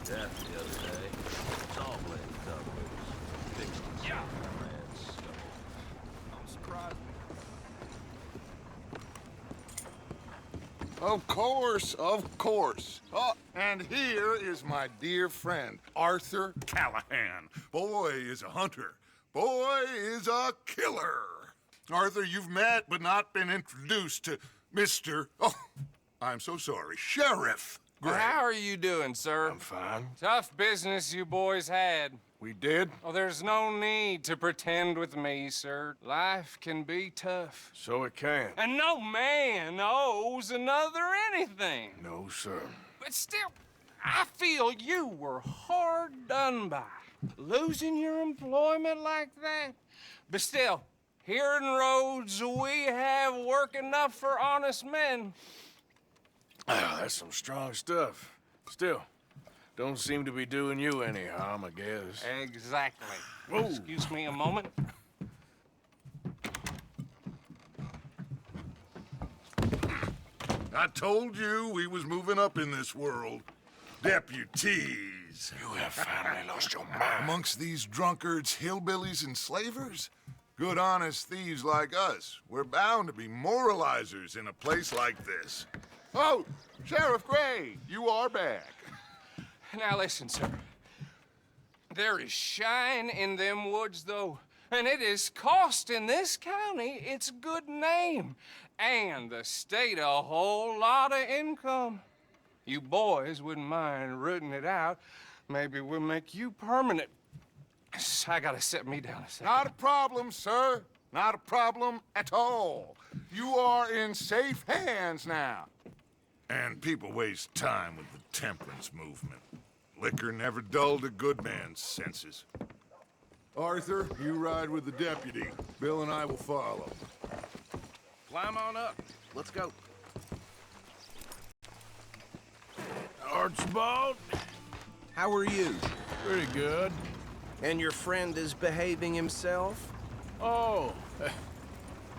death the other day. Saw blazed up. It was fixing some man's skull. Don't surprise me. Of course, of course. Oh, and here is my dear friend, Arthur Callahan. Boy is a hunter. Boy is a killer. Arthur, you've met but not been introduced to Mr. Oh, I'm so sorry, Sheriff Gray. How are you doing, sir? I'm fine. Tough business you boys had. We did? Oh, there's no need to pretend with me, sir. Life can be tough. So it can. And no man owes another anything. No, sir. But still, I feel you were hard done by. Losing your employment like that. But still, here in Rhodes, we have work enough for honest men. Ah, that's some strong stuff. Still, don't seem to be doing you any harm, I guess. Exactly. Whoa. Excuse me a moment. I told you we was moving up in this world. Deputies. You have finally lost your mind. Amongst these drunkards, hillbillies, and slavers? Good, honest thieves like us. We're bound to be moralizers in a place like this. Oh, Sheriff Gray, you are back. Now listen, sir. There is shine in them woods, though, and it is costing this county its good name and the state a whole lot of income. You boys wouldn't mind rooting it out. Maybe we'll make you permanent. I gotta sit me down a second. Not a problem, sir. Not a problem at all. You are in safe hands now. And people waste time with the temperance movement. Liquor never dulled a good man's senses. Arthur, you ride with the deputy. Bill and I will follow. Climb on up. Let's go. Archibald? How are you? Pretty good. And your friend is behaving himself? Oh,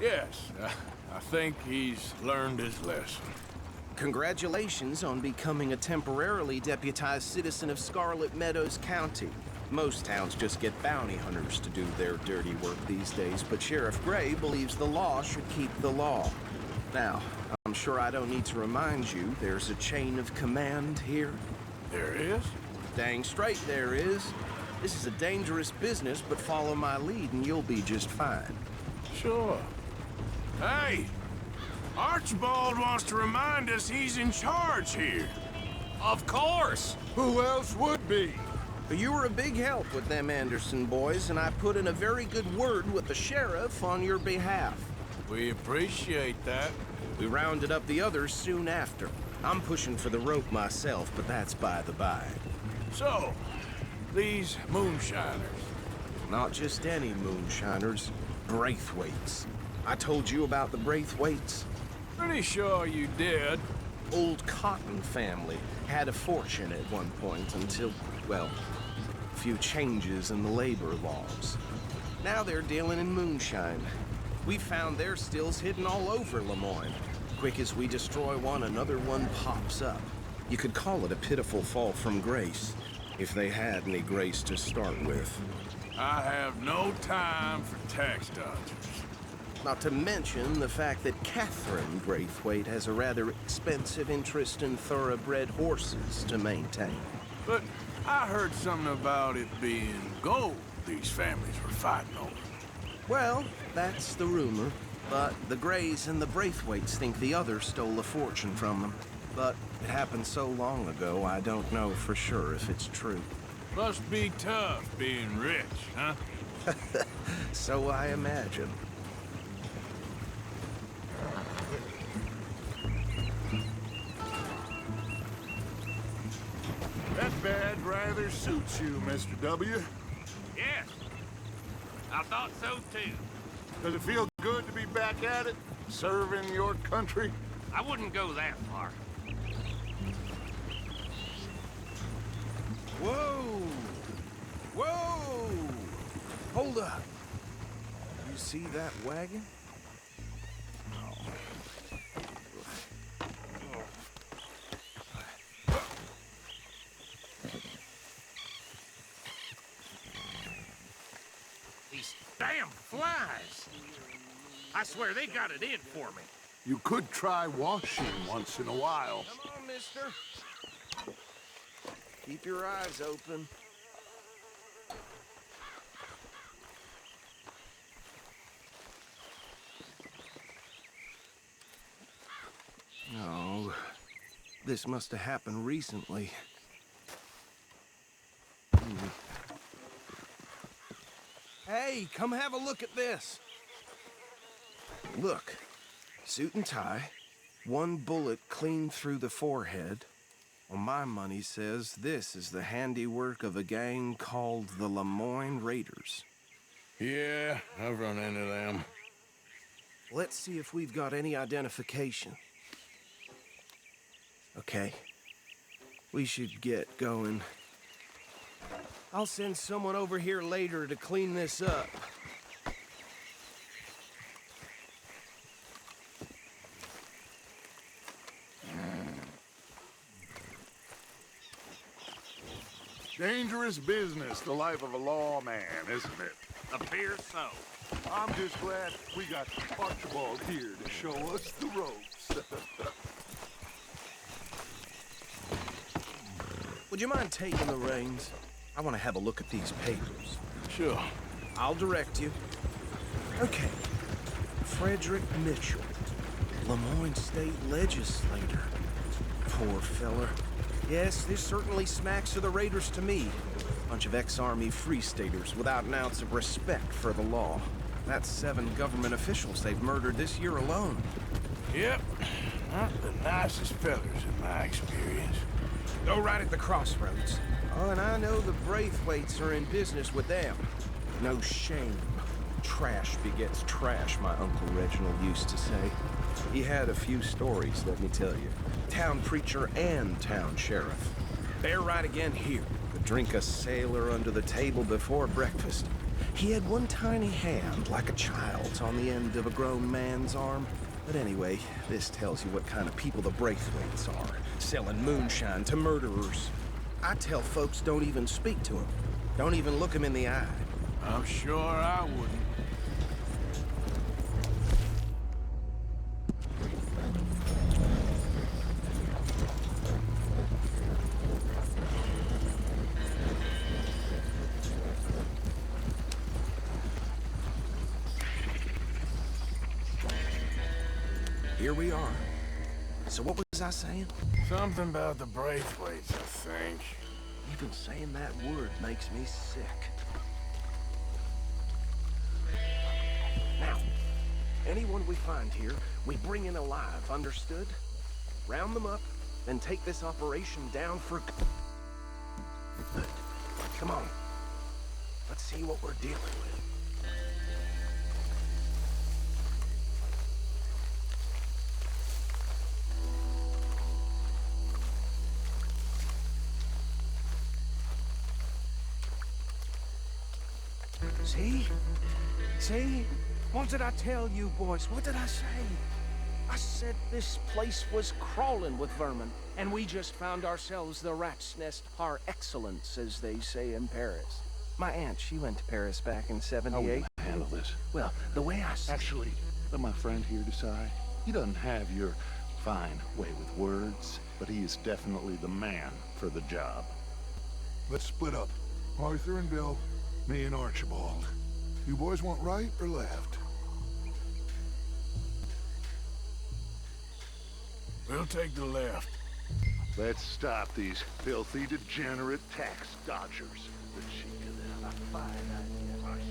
yes. I think he's learned his lesson. Congratulations on becoming a temporarily deputized citizen of Scarlet Meadows County. Most towns just get bounty hunters to do their dirty work these days, but Sheriff Gray believes the law should keep the law. Now, I'm sure I don't need to remind you, there's a chain of command here. There is? Dang straight there is. This is a dangerous business, but follow my lead and you'll be just fine. Sure. Hey! Archibald wants to remind us he's in charge here. Of course! Who else would be? You were a big help with them Anderson boys, and I put in a very good word with the sheriff on your behalf. We appreciate that. We rounded up the others soon after. I'm pushing for the rope myself, but that's by the by. So, these moonshiners. Not just any moonshiners, Braithwaites. I told you about the Braithwaites? Pretty sure you did. Old Cotton family had a fortune at one point until, well, a few changes in the labor laws. Now they're dealing in moonshine. We found their stills hidden all over Lemoyne. Quick as we destroy one, another one pops up. You could call it a pitiful fall from grace, if they had any grace to start with. I have no time for tax dodgers. Not to mention the fact that Catherine Braithwaite has a rather expensive interest in thoroughbred horses to maintain. But I heard something about it being gold these families were fighting over. Well, that's the rumor. But the Grays and the Braithwaites think the other stole a fortune from them. But it happened so long ago, I don't know for sure if it's true. Must be tough being rich, huh? So I imagine. That badge rather suits you, Mr. W. Yes, I thought so too. Does it feel good to be back at it, serving your country? I wouldn't go that far. Whoa! Whoa! Hold up. You see that wagon? flies. I swear they got it in for me. You could try washing once in a while. Come on, mister. Keep your eyes open. No, this must have happened recently. Hey, come have a look at this. Look, suit and tie, one bullet clean through the forehead. Well, my money says this is the handiwork of a gang called the Lemoyne Raiders. Yeah, I've run into them. Let's see if we've got any identification. Okay, we should get going. I'll send someone over here later to clean this up. Dangerous business, the life of a lawman, isn't it? Appears so. I'm just glad we got Archibald here to show us the ropes. Would you mind taking the reins? I want to have a look at these papers. Sure. I'll direct you. Okay. Frederick Mitchell, Lemoyne State Legislator. Poor feller. Yes, this certainly smacks of the Raiders to me. Bunch of ex-Army Free Staters without an ounce of respect for the law. That's 7 government officials they've murdered this year alone. Yep. Not the nicest fellers in my experience. Go right at the crossroads. Oh, and I know the Braithwaites are in business with them. No shame. Trash begets trash, my Uncle Reginald used to say. He had a few stories, let me tell you. Town preacher and town sheriff. Bear right again here. Could drink a sailor under the table before breakfast. He had one tiny hand, like a child's, on the end of a grown man's arm. But anyway, this tells you what kind of people the Braithwaites are. Selling moonshine to murderers. I tell folks don't even speak to them. Don't even look them in the eye. I'm sure I wouldn't. Here we are. So what was I saying? Something about the Braithwaites, I think. Even saying that word makes me sick. Now, anyone we find here, we bring in alive, understood? Round them up, then take this operation down for good. Come on. Let's see what we're dealing with. See? See? What did I tell you, boys? What did I say? I said this place was crawling with vermin, and we just found ourselves the rat's nest par excellence, as they say in Paris. My aunt, she went to Paris back in '78. How are we gonna handle this? Well, the way I see... Actually, let my friend here decide. He doesn't have your fine way with words, but he is definitely the man for the job. Let's split up. Arthur and Bill, me and Archibald. You boys want right or left? We'll take the left. Let's stop these filthy, degenerate tax dodgers. The cheek of them. A fine idea.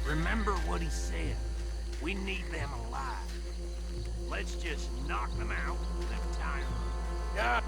Remember what he said. We need them alive. Let's just knock them out and tie them. Yeah.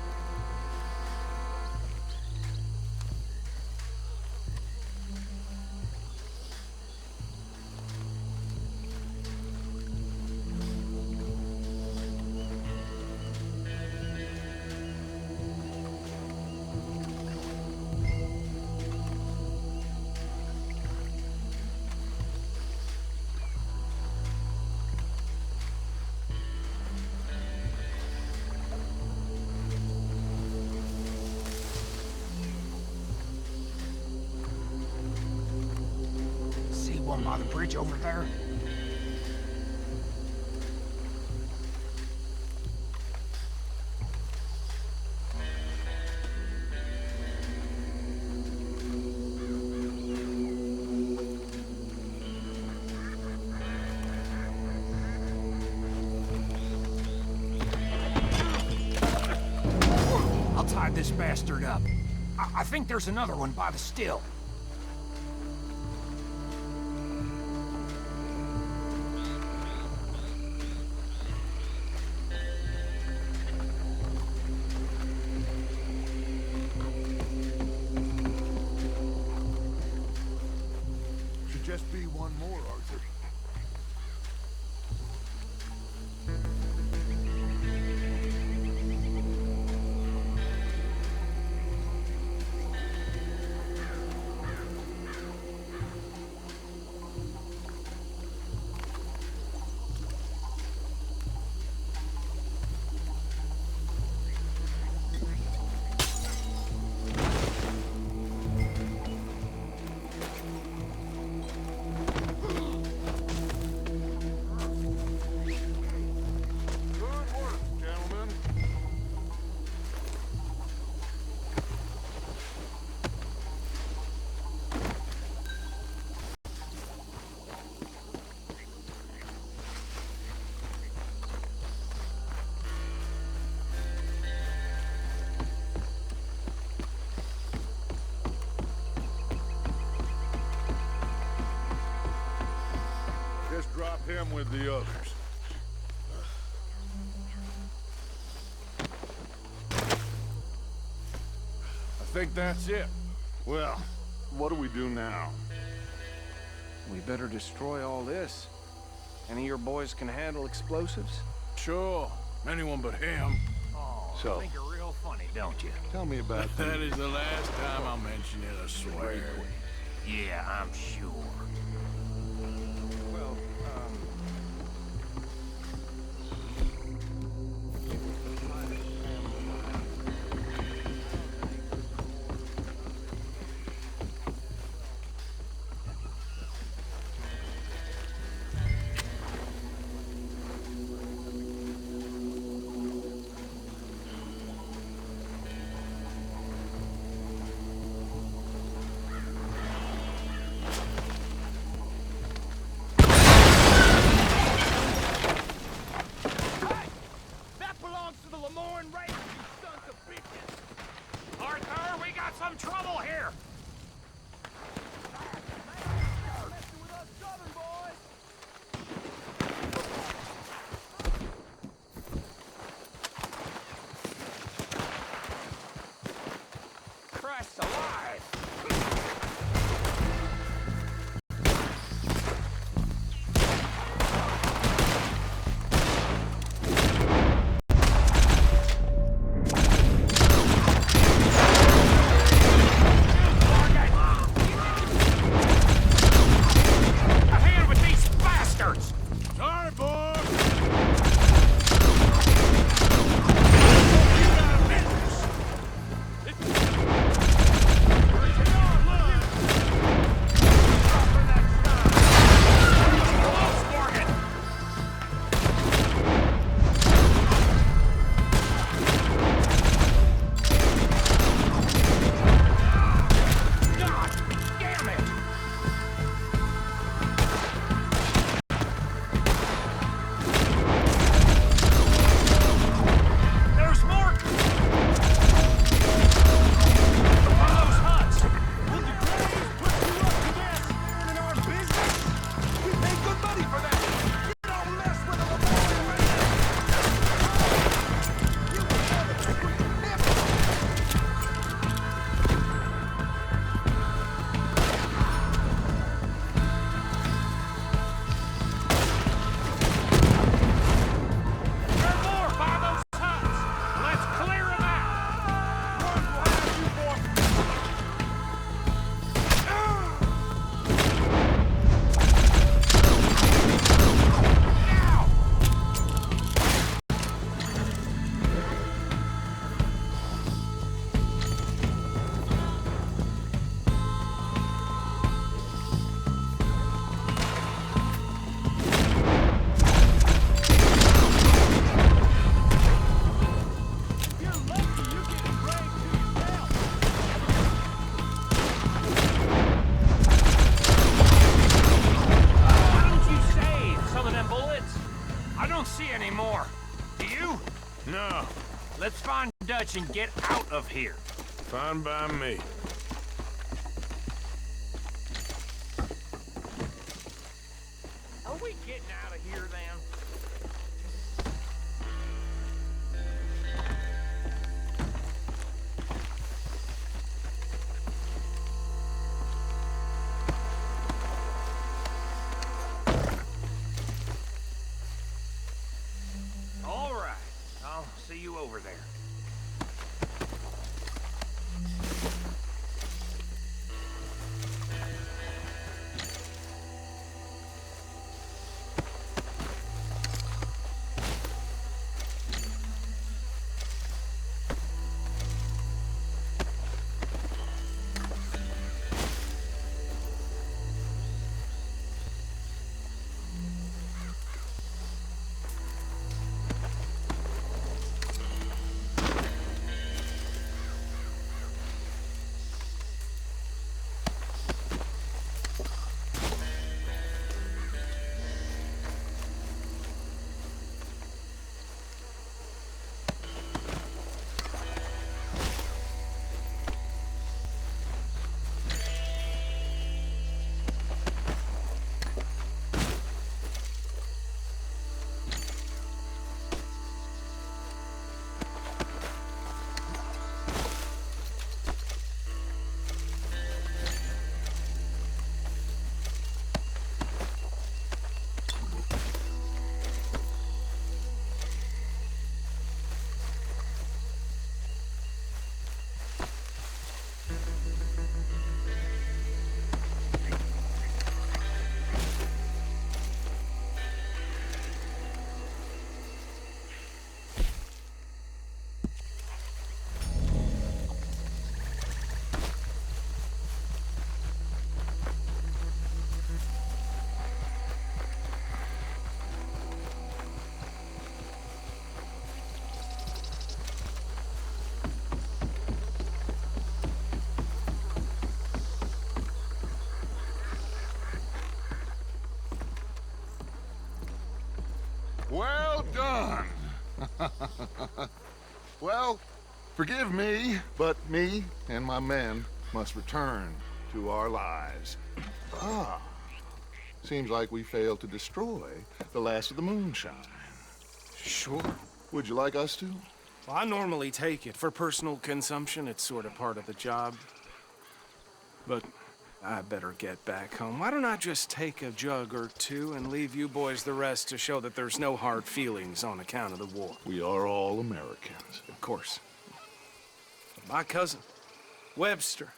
by the bridge over there? I'll tie this bastard up. I think there's another one by the still. Should just be one more, Arthur. Good work, gentlemen. Just drop him with the others. I think that's it. Well, what do we do now? We better destroy all this. Any of your boys can handle explosives? Sure. Anyone but him. Oh, So- I think you're real funny, don't you? Tell me about That is the last time I'll mention it, I swear. Yeah, I'm sure. Well, That belongs to the Lemoyne Raiders, you sons of bitches! Arthur, we got some trouble here! Christ alive! No. Let's find Dutch and get out of here. Fine by me. Are we getting out of here then? All right. I'll see you over there. Well done. Well, forgive me, but me and my men must return to our lives. Ah, seems like we failed to destroy the last of the moonshine. Sure. Would you like us to? Well, I normally take it. For personal consumption, it's sort of part of the job. But I better get back home. Why don't I just take a jug or two and leave you boys the rest to show that there's no hard feelings on account of the war? We are all Americans. Of course. My cousin, Webster,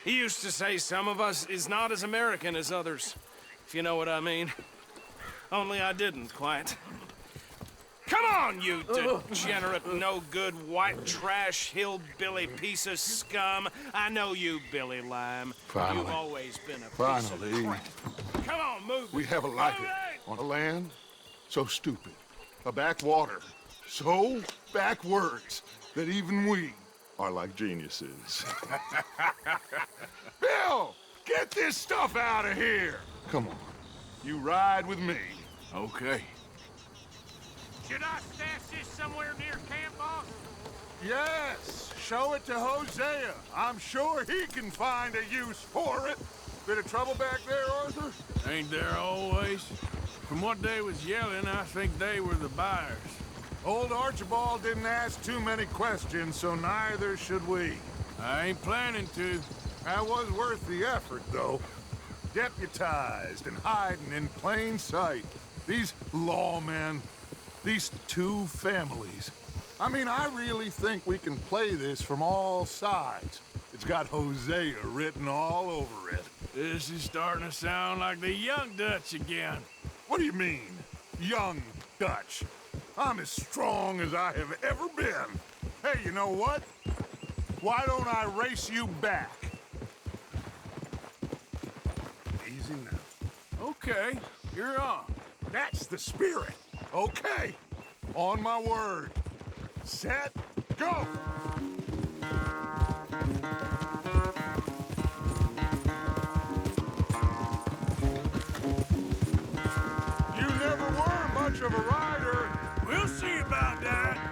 he used to say some of us is not as American as others, if you know what I mean. Only I didn't quite. Come on, you degenerate, no-good, white trash, hillbilly piece of scum. I know you, Billy Lime. Finally. You've always been a piece of Finally. crap. Come on, move. We have a life All right. on a land so stupid, a backwater so backwards that even we are like geniuses. Bill, get this stuff out of here. Come on, you ride with me. Okay. Should I stash this somewhere near camp, boss? Yes, show it to Hosea. I'm sure he can find a use for it. Bit of trouble back there, Arthur? Ain't there always? From what they was yelling, I think they were the buyers. Old Archibald didn't ask too many questions, so neither should we. I ain't planning to. That was worth the effort, though. Deputized and hiding in plain sight. These lawmen, these two families. I mean, I really think we can play this from all sides. It's got Hosea written all over it. This is starting to sound like the young Dutch again. What do you mean, young Dutch? I'm as strong as I have ever been. Hey, you know what? Why don't I race you back? Easy now. Okay, you're on. That's the spirit. Okay. On my word. Set, go! You never were much of a rider. We'll see about that.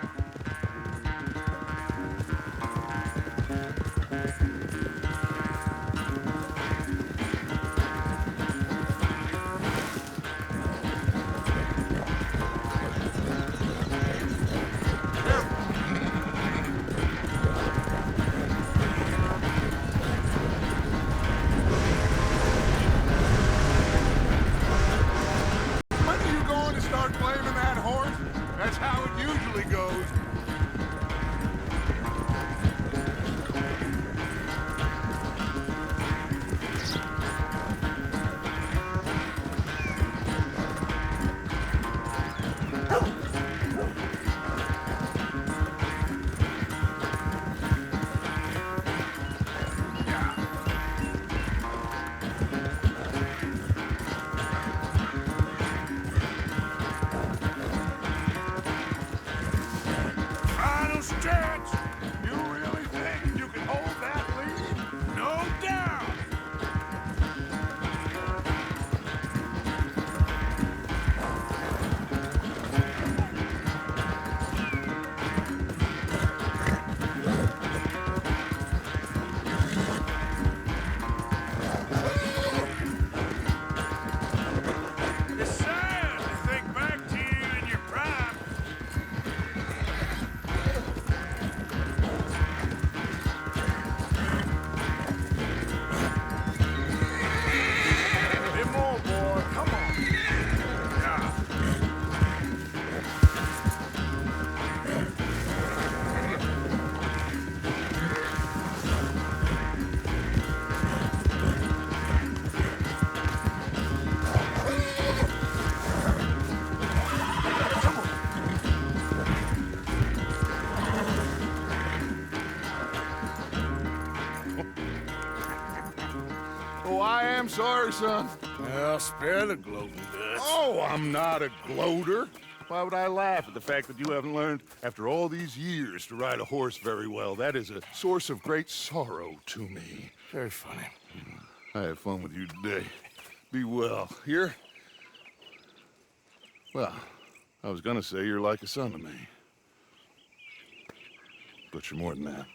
I'm sorry, son. Well, spare the gloating, Dutch. Oh, I'm not a gloater. Why would I laugh at the fact that you haven't learned, after all these years, to ride a horse very well? That is a source of great sorrow to me. Very funny. I had fun with you today. Be well. Here? Well, I was gonna say you're like a son to me. But you're more than that.